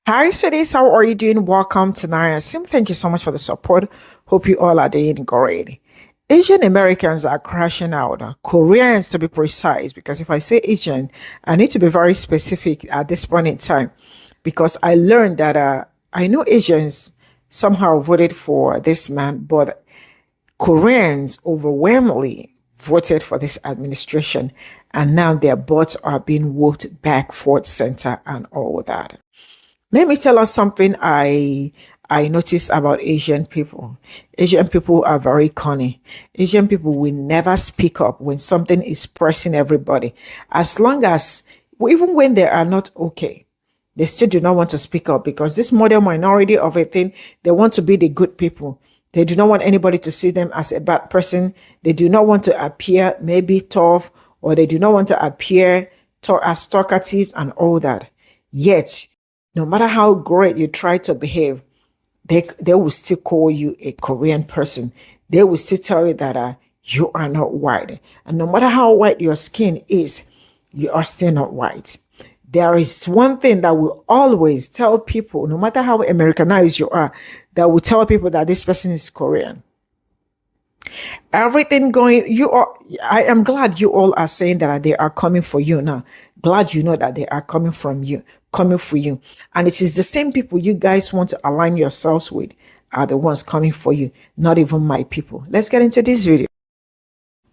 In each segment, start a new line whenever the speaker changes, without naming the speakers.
Hi, sweeties. How are you doing? Welcome to Sim. Thank you so much for the support. Hope you all are doing great. Asian Americans are crashing out. Koreans, to be precise, because if I say Asian, I need to be very specific at this point in time because I learned that I know Asians somehow voted for this man, but Koreans overwhelmingly voted for this administration, and now their butts are being whooped back, forth, center, and all that. Let me tell us something I noticed about Asian people. Asian people are very cunning. Asian people will never speak up when something is pressing everybody. As long as even when they are not okay, they still do not want to speak up because this model minority of a thing, they want to be the good people. They do not want anybody to see them as a bad person. They do not want to appear maybe tough, or they do not want to appear as talkative and all that. Yet, no matter how great you try to behave, they will still call you a Korean person. They will still tell you that you are not white. And no matter how white your skin is, you are still not white. There is one thing that will always tell people, no matter how Americanized you are, that will tell people that this person is Korean. Everything going, you are, I am glad you all are saying that they are coming for you now. Glad you know that they are coming from you, coming for you. And it is the same people you guys want to align yourselves with are the ones coming for you, not even my people. Let's get into this video.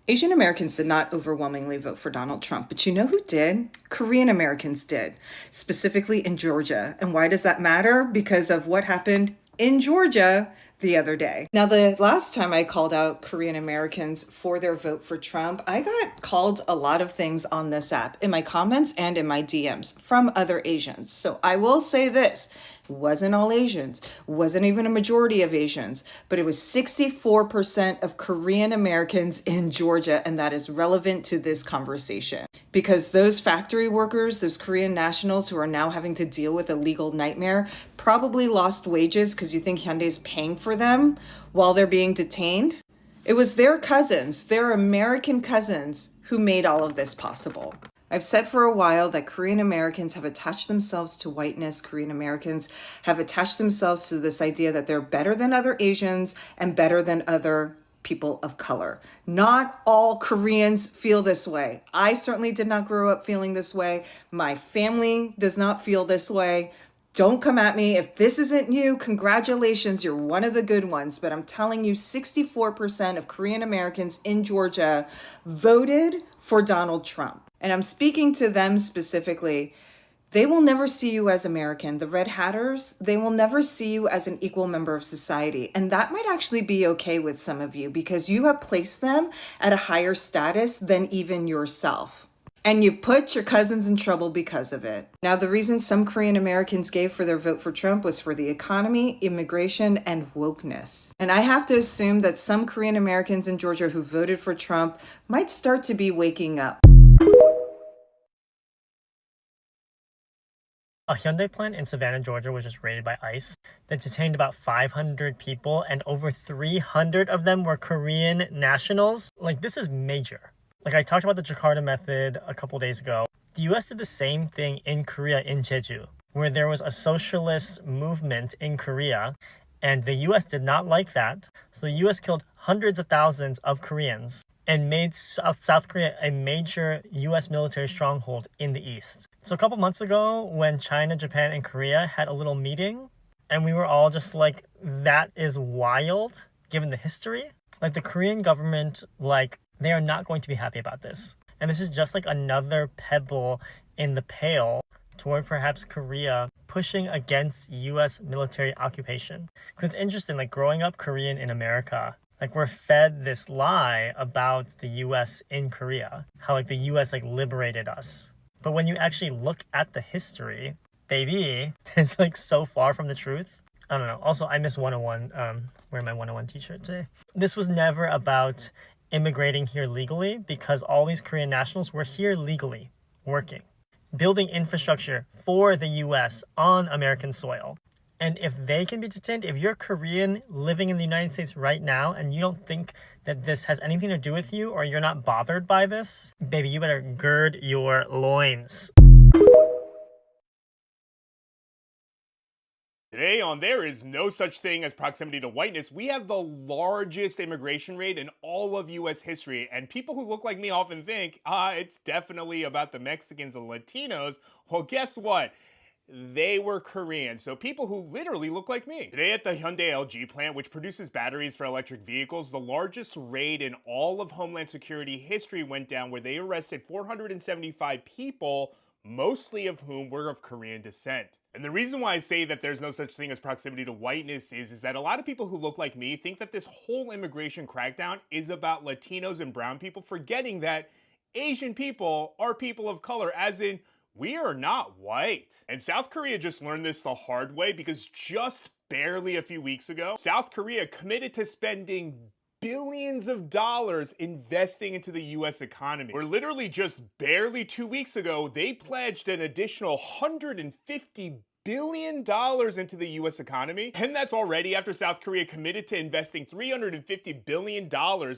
Asian Americans did not overwhelmingly vote for Donald Trump, but you know who did? Korean Americans did, specifically in Georgia. And why does that matter? Because of what happened in Georgia the other day. Now, the last time I called out Korean Americans for their vote for Trump, I got called a lot of things on this app in my comments and in my DMs from other Asians. So I will say this. Wasn't all Asians, wasn't even a majority of Asians, but it was 64% of Korean Americans in Georgia, and that is relevant to this conversation. Because those factory workers, those Korean nationals who are now having to deal with a legal nightmare, probably lost wages because you think Hyundai is paying for them while they're being detained. It was their cousins, their American cousins, who made all of this possible. I've said for a while that Korean Americans have attached themselves to whiteness. Korean Americans have attached themselves to this idea that they're better than other Asians and better than other people of color. Not all Koreans feel this way. I certainly did not grow up feeling this way. My family does not feel this way. Don't come at me. If this isn't you, congratulations, you're one of the good ones. But I'm telling you, 64% of Korean Americans in Georgia voted for Donald Trump. And I'm speaking to them specifically. They will never see you as American. The Red Hatters, they will never see you as an equal member of society. And that might actually be okay with some of you because you have placed them at a higher status than even yourself. And you put your cousins in trouble because of it. Now, the reason some Korean Americans gave for their vote for Trump was for the economy, immigration, and wokeness. And I have to assume that some Korean Americans in Georgia who voted for Trump might start to be waking up.
A Hyundai plant in Savannah, Georgia was just raided by ICE that detained about 500 people, and over 300 of them were Korean nationals. Like, this is major. Like, I talked about the Jakarta method a couple days ago. The US did the same thing in Korea, in Jeju, where there was a socialist movement in Korea, and the US did not like that. So the US killed hundreds of thousands of Koreans and made South Korea a major US military stronghold in the East. So a couple months ago, when China, Japan, and Korea had a little meeting, and we were all just like, that is wild, given the history. Like, the Korean government, like, they are not going to be happy about this. And this is just like another pebble in the pail toward perhaps Korea pushing against US military occupation. Because it's interesting, like, growing up Korean in America, like, we're fed this lie about the US in Korea, how like the US like liberated us. But when you actually look at the history, baby, it's like so far from the truth. I don't know. Also, I miss 101, wearing my 101 t-shirt today. This was never about immigrating here legally, because all these Korean nationals were here legally, working, building infrastructure for the US on American soil. And if they can be detained, if you're Korean living in the United States right now and you don't think that this has anything to do with you, or you're not bothered by this, baby, you better gird your loins.
Today on There Is No Such Thing as Proximity to Whiteness, we have the largest immigration rate in all of US history. And people who look like me often think, it's definitely about the Mexicans and Latinos. Well, guess what? They were Korean, so people who literally look like me. Today at the Hyundai LG plant, which produces batteries for electric vehicles, the largest raid in all of Homeland Security history went down, where they arrested 475 people, mostly of whom were of Korean descent. And the reason why I say that there's no such thing as proximity to whiteness is that a lot of people who look like me think that this whole immigration crackdown is about Latinos and brown people, forgetting that Asian people are people of color, as in, we are not white. And South Korea just learned this the hard way, because just barely a few weeks ago, South Korea committed to spending billions of dollars investing into the US economy. Or literally just barely 2 weeks ago, they pledged an additional $150 billion into the US economy. And that's already after South Korea committed to investing $350 billion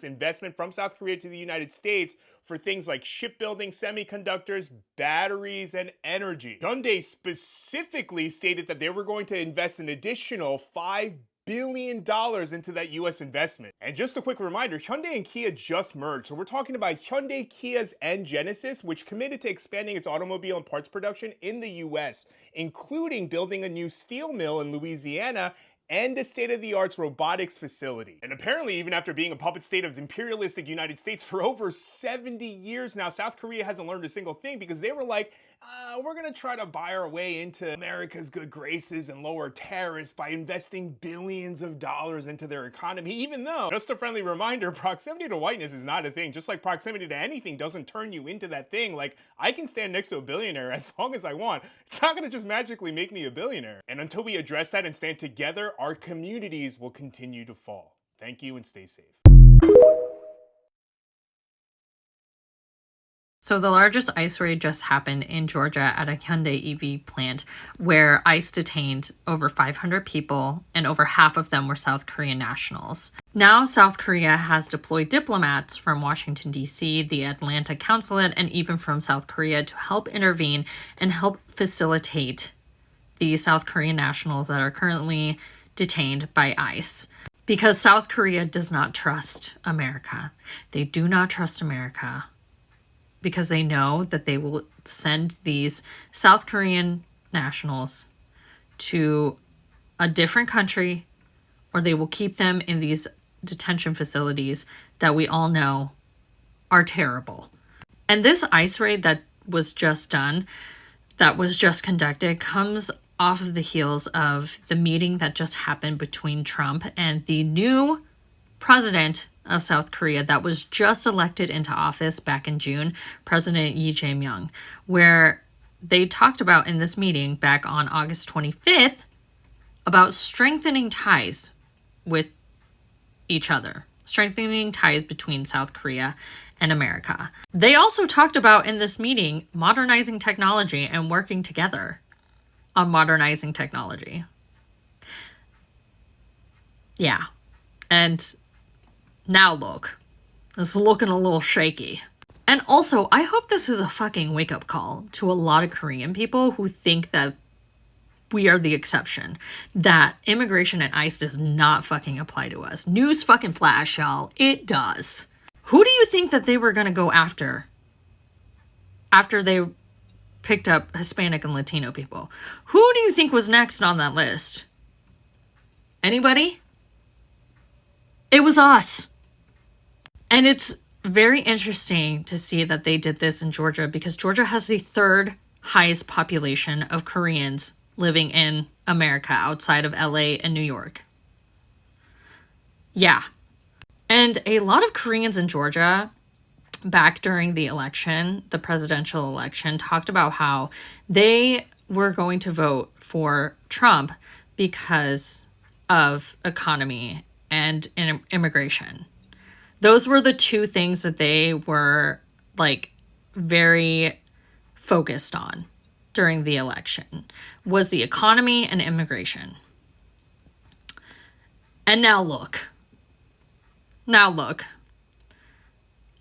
investment from South Korea to the United States for things like shipbuilding, semiconductors, batteries, and energy. Hyundai specifically stated that they were going to invest an additional $5 billion into that US investment. And just a quick reminder, Hyundai and Kia just merged. So we're talking about Hyundai, Kia's, and Genesis, which committed to expanding its automobile and parts production in the US, including building a new steel mill in Louisiana and a state-of-the-art robotics facility. And apparently, even after being a puppet state of the imperialistic United States for over 70 years now, South Korea hasn't learned a single thing, because they were like, we're gonna try to buy our way into America's good graces and lower tariffs by investing billions of dollars into their economy, even though, just a friendly reminder, proximity to whiteness is not a thing. Just like proximity to anything doesn't turn you into that thing. Like, I can stand next to a billionaire as long as I want. It's not gonna just magically make me a billionaire. And until we address that and stand together, our communities will continue to fall. Thank you and stay safe.
So the largest ICE raid just happened in Georgia at a Hyundai EV plant, where ICE detained over 500 people, and over half of them were South Korean nationals. Now South Korea has deployed diplomats from Washington, D.C., the Atlanta consulate, and even from South Korea to help intervene and help facilitate the South Korean nationals that are currently detained by ICE. Because South Korea does not trust America. They do not trust America, because they know that they will send these South Korean nationals to a different country, or they will keep them in these detention facilities that we all know are terrible. And this ICE raid that was just done, that was just conducted, comes off of the heels of the meeting that just happened between Trump and the new president of South Korea that was just elected into office back in June, President Lee Jae-myung, where they talked about in this meeting back on August 25th about strengthening ties with each other, strengthening ties between South Korea and America. They also talked about in this meeting modernizing technology and working together on modernizing technology. Yeah. And now look, it's looking a little shaky. And also, I hope this is a fucking wake-up call to a lot of Korean people who think that we are the exception, that immigration and ICE does not fucking apply to us. News fucking flash, y'all. It does. Who do you think that they were gonna go after they picked up Hispanic and Latino people? Who do you think was next on that list? Anybody? It was us. And it's very interesting to see that they did this in Georgia, because Georgia has the third highest population of Koreans living in America outside of LA and New York. Yeah. And a lot of Koreans in Georgia back during the election, the presidential election, talked about how they were going to vote for Trump because of economy and immigration. Those were the two things that they were like very focused on during the election, was the economy and immigration. And now look.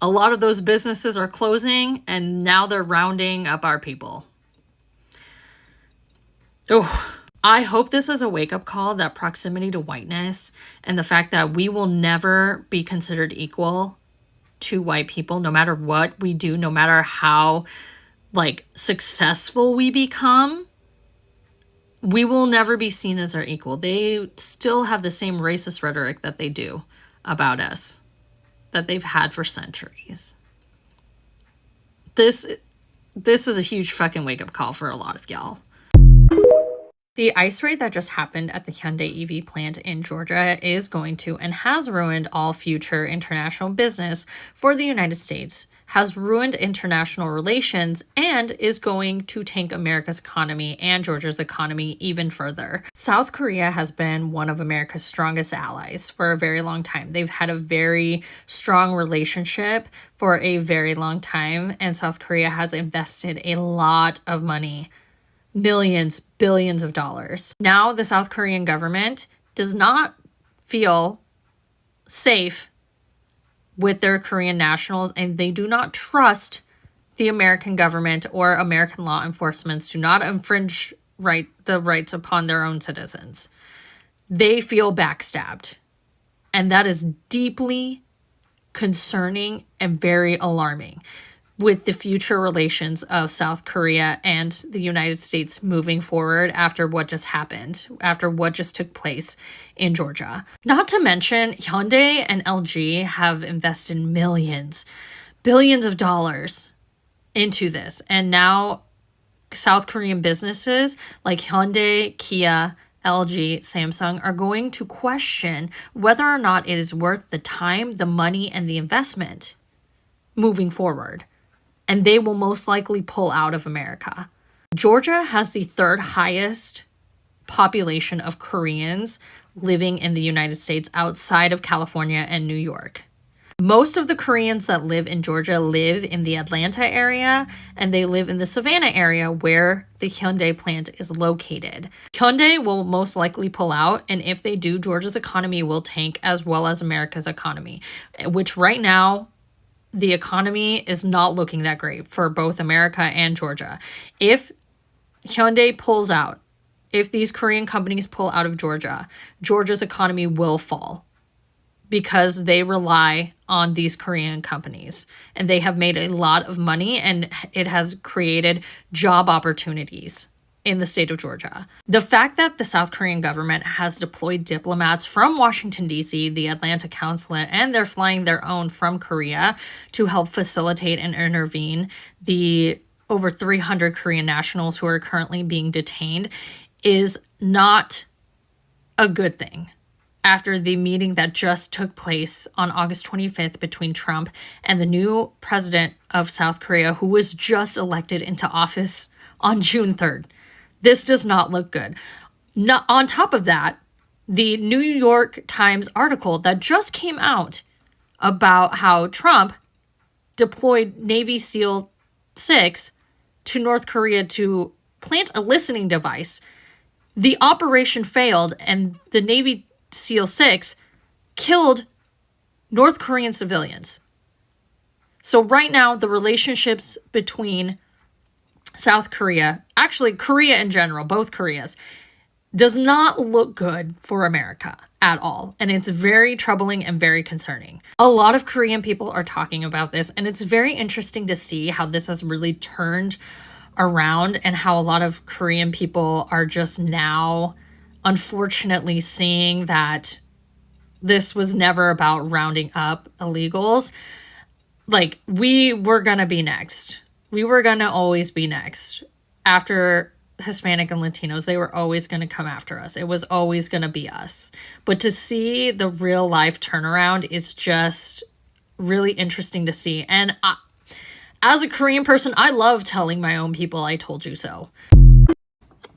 A lot of those businesses are closing, and now they're rounding up our people. Oh, I hope this is a wake-up call that proximity to whiteness and the fact that we will never be considered equal to white people, no matter what we do, no matter how successful we become, we will never be seen as our equal. They still have the same racist rhetoric that they do about us, that they've had for centuries. This is a huge fucking wake-up call for a lot of y'all. The ICE raid that just happened at the Hyundai EV plant in Georgia is going to and has ruined all future international business for the United States, has ruined international relations, and is going to tank America's economy and Georgia's economy even further. South Korea has been one of America's strongest allies for a very long time. They've had a very strong relationship for a very long time, and South Korea has invested a lot of money, millions, billions of dollars. Now the South Korean government does not feel safe with their Korean nationals, and they do not trust the American government or American law enforcement to not infringe the rights upon their own citizens. They feel backstabbed, and that is deeply concerning and very alarming with the future relations of South Korea and the United States moving forward after what just happened, after what just took place in Georgia. Not to mention, Hyundai and LG have invested millions, billions of dollars into this. And now South Korean businesses like Hyundai, Kia, LG, Samsung are going to question whether or not it is worth the time, the money, and the investment moving forward. And they will most likely pull out of America. Georgia has the third highest population of Koreans living in the United States outside of California and New York. Most of the Koreans that live in Georgia live in the Atlanta area, and they live in the Savannah area where the Hyundai plant is located. Hyundai will most likely pull out, and if they do, Georgia's economy will tank as well as America's economy, which right now, the economy is not looking that great for both America and Georgia. If Hyundai pulls out, if these Korean companies pull out of Georgia, Georgia's economy will fall because they rely on these Korean companies. And they have made a lot of money, and it has created job opportunities in the state of Georgia. The fact that the South Korean government has deployed diplomats from Washington, D.C., the Atlanta consulate, and they're flying their own from Korea to help facilitate and intervene the over 300 Korean nationals who are currently being detained is not a good thing. After the meeting that just took place on August 25th between Trump and the new president of South Korea, who was just elected into office on June 3rd. This does not look good. On top of that, the New York Times article that just came out about how Trump deployed Navy SEAL 6 to North Korea to plant a listening device. The operation failed, and the Navy SEAL 6 killed North Korean civilians. So right now, the relationships between South Korea, actually Korea in general, both Koreas, does not look good for America at all. And it's very troubling and very concerning. A lot of Korean people are talking about this, and it's very interesting to see how this has really turned around and how a lot of Korean people are just now, unfortunately, seeing that this was never about rounding up illegals. Like, we were gonna be next. We were going to always be next. After Hispanic and Latinos, they were always going to come after us. It was always going to be us. But to see the real life turnaround is just really interesting to see. And as a Korean person, I love telling my own people I told you so.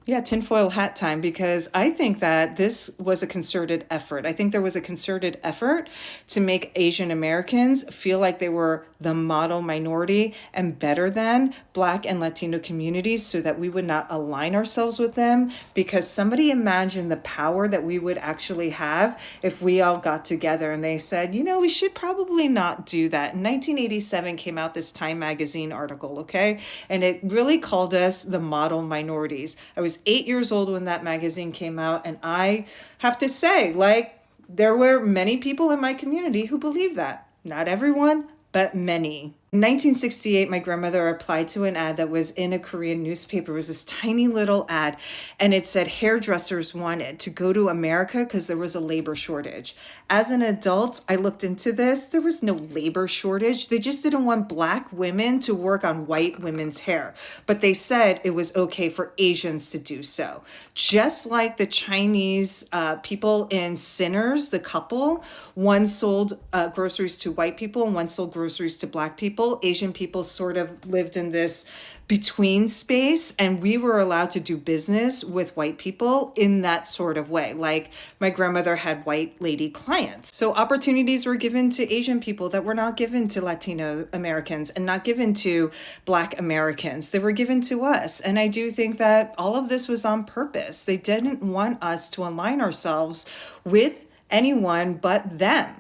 Yeah, tinfoil hat time, because I think that this was a concerted effort. I think there was a concerted effort to make Asian Americans feel like they were the model minority and better than Black and Latino communities so that we would not align ourselves with them, because somebody imagined the power that we would actually have if we all got together. And they said, you know, we should probably not do that. In 1987 came out this Time magazine article, okay? And it really called us the model minorities. I was was 8 years old when that magazine came out, and I have to say, like, there were many people in my community who believed that. Not everyone, but many. In 1968, my grandmother applied to an ad that was in a Korean newspaper. It was this tiny little ad, and it said hairdressers wanted to go to America because there was a labor shortage. As an adult, I looked into this. There was no labor shortage. They just didn't want Black women to work on white women's hair. But they said it was okay for Asians to do so. Just like the Chinese people in Sinners, the couple, one sold groceries to white people and one sold groceries to Black people. Asian people sort of lived in this between space, and we were allowed to do business with white people in that sort of way. Like, my grandmother had white lady clients. So opportunities were given to Asian people that were not given to Latino Americans and not given to Black Americans. They were given to us. And I do think that all of this was on purpose. They didn't want us to align ourselves with anyone but them.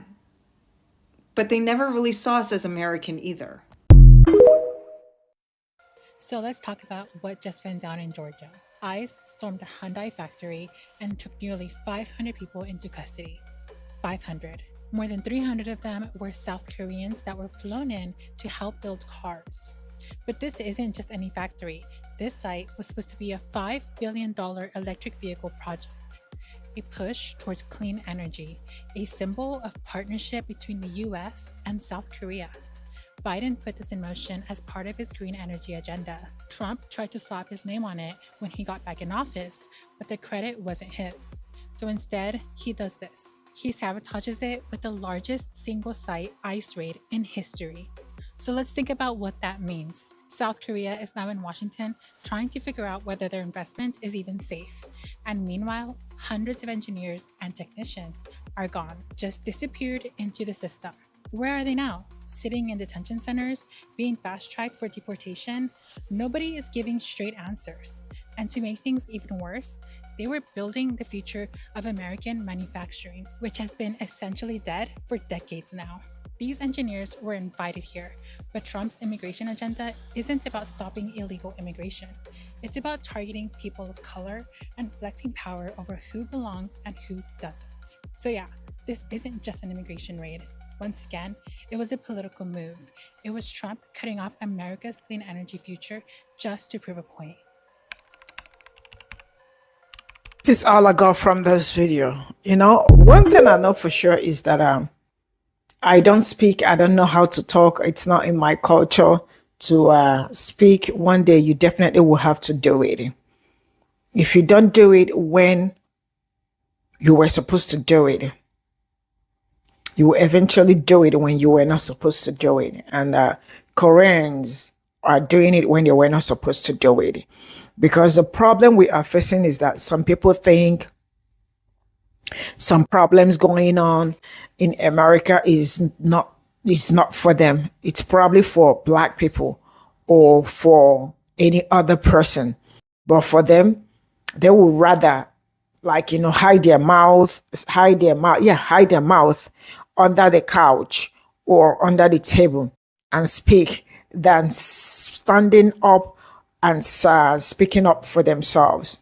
But they never really saw us as American either.
So let's talk about what just went down in Georgia. ICE stormed a Hyundai factory and took nearly 500 people into custody. 500. More than 300 of them were South Koreans that were flown in to help build cars. But this isn't just any factory. This site was supposed to be a $5 billion electric vehicle project, a push towards clean energy, a symbol of partnership between the US and South Korea. Biden put this in motion as part of his green energy agenda. Trump tried to slap his name on it when he got back in office, but the credit wasn't his. So instead, he does this. He sabotages it with the largest single-site ICE raid in history. So let's think about what that means. South Korea is now in Washington trying to figure out whether their investment is even safe. And meanwhile, hundreds of engineers and technicians are gone, just disappeared into the system. Where are they now? Sitting in detention centers, being fast-tracked for deportation? Nobody is giving straight answers. And to make things even worse, they were building the future of American manufacturing, which has been essentially dead for decades now. These engineers were invited here, but Trump's immigration agenda isn't about stopping illegal immigration. It's about targeting people of color and flexing power over who belongs and who doesn't. So yeah, this isn't just an immigration raid. Once again, it was a political move. It was Trump cutting off America's clean energy future just to prove a point.
This is all I got from this video. You know, one thing I know for sure is that I don't speak. I don't know how to talk. It's not in my culture to speak. One day you definitely will have to do it. If you don't do it when you were supposed to do it, you will eventually do it when you were not supposed to do it. And Koreans are doing it when they were not supposed to do it. Because the problem we are facing is that some people think some problems going on in America is not for them. It's probably for Black people or for any other person. But for them, they would rather, like, hide their mouth under the couch or under the table and speak than standing up and speaking up for themselves.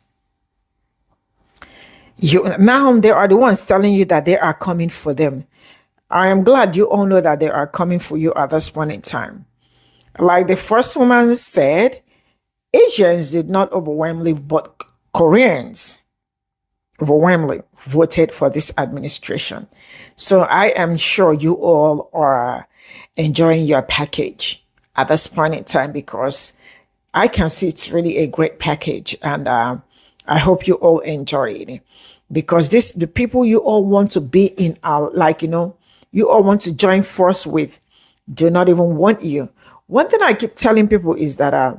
Now they are the ones telling you that they are coming for them. I am glad you all know that they are coming for you at this point in time. Like the first woman said, Asians did not overwhelmingly, but Koreans overwhelmingly voted for this administration. So I am sure you all are enjoying your package at this point in time, because I can see it's really a great package, and I hope you all enjoy it, because the people you all want to be in our, you all want to join force with, do not even want you. One thing I keep telling people is that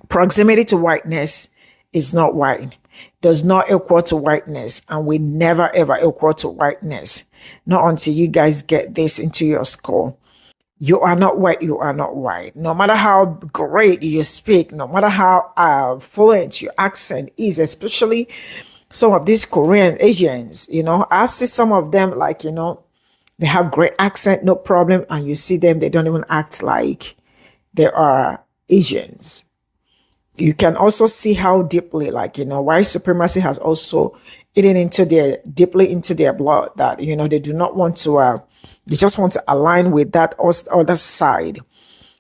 proximity to whiteness is not white, does not equal to whiteness, and we never ever equal to whiteness. Not until you guys get this into your skull. You are not white, you are not white. No matter how great you speak, no matter how fluent your accent is, especially some of these Korean Asians, I see some of them they have great accent, no problem. And you see them, they don't even act like they are Asians. You can also see how deeply, like, white supremacy has also eaten deeply into their blood, that, they do not want to, they just want to align with that other side.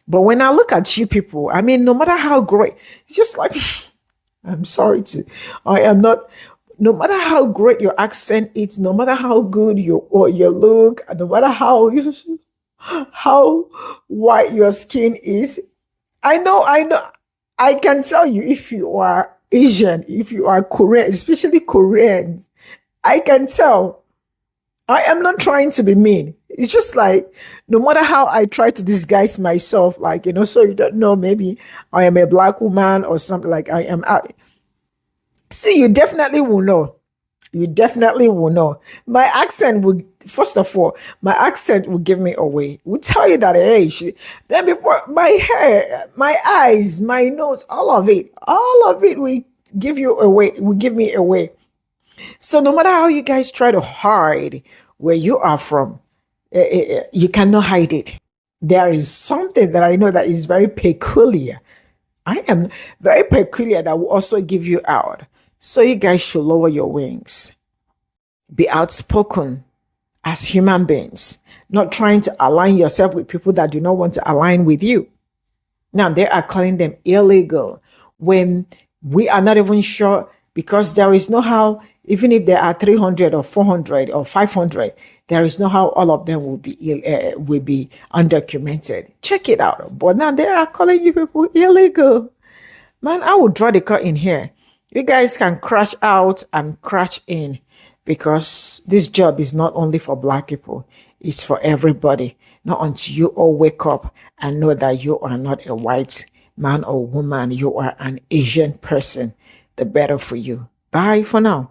But when I look at you people, I mean, no matter how great, it's just like, I'm sorry to, I am not, no matter how great your accent is, no matter how good your look, no matter how white your skin is, I know, I can tell you, if you are Asian, if you are Korean, especially Koreans, I can tell. I am not trying to be mean. It's just like, no matter how I try to disguise myself, like, so you don't know, maybe I am a black woman or something, like I am. See, you definitely will know. You definitely will know. My accent would, first of all, my accent will give me away. Will tell you that, hey, then before, my hair, my eyes, my nose, all of it will give you away, will give me away. So no matter how you guys try to hide where you are from, you cannot hide it. There is something that I know that is very peculiar. I am very peculiar, that will also give you out. So you guys should lower your wings. Be outspoken as human beings, not trying to align yourself with people that do not want to align with you. Now, they are calling them illegal when we are not even sure, because there is no how, even if there are 300 or 400 or 500, there is no how all of them will be undocumented. Check it out. But now they are calling you people illegal. Man, I will draw the curtain here. You guys can crash out and crash in, because this job is not only for black people, it's for everybody. Not until you all wake up and know that you are not a white man or woman, you are an Asian person, the better for you. Bye for now.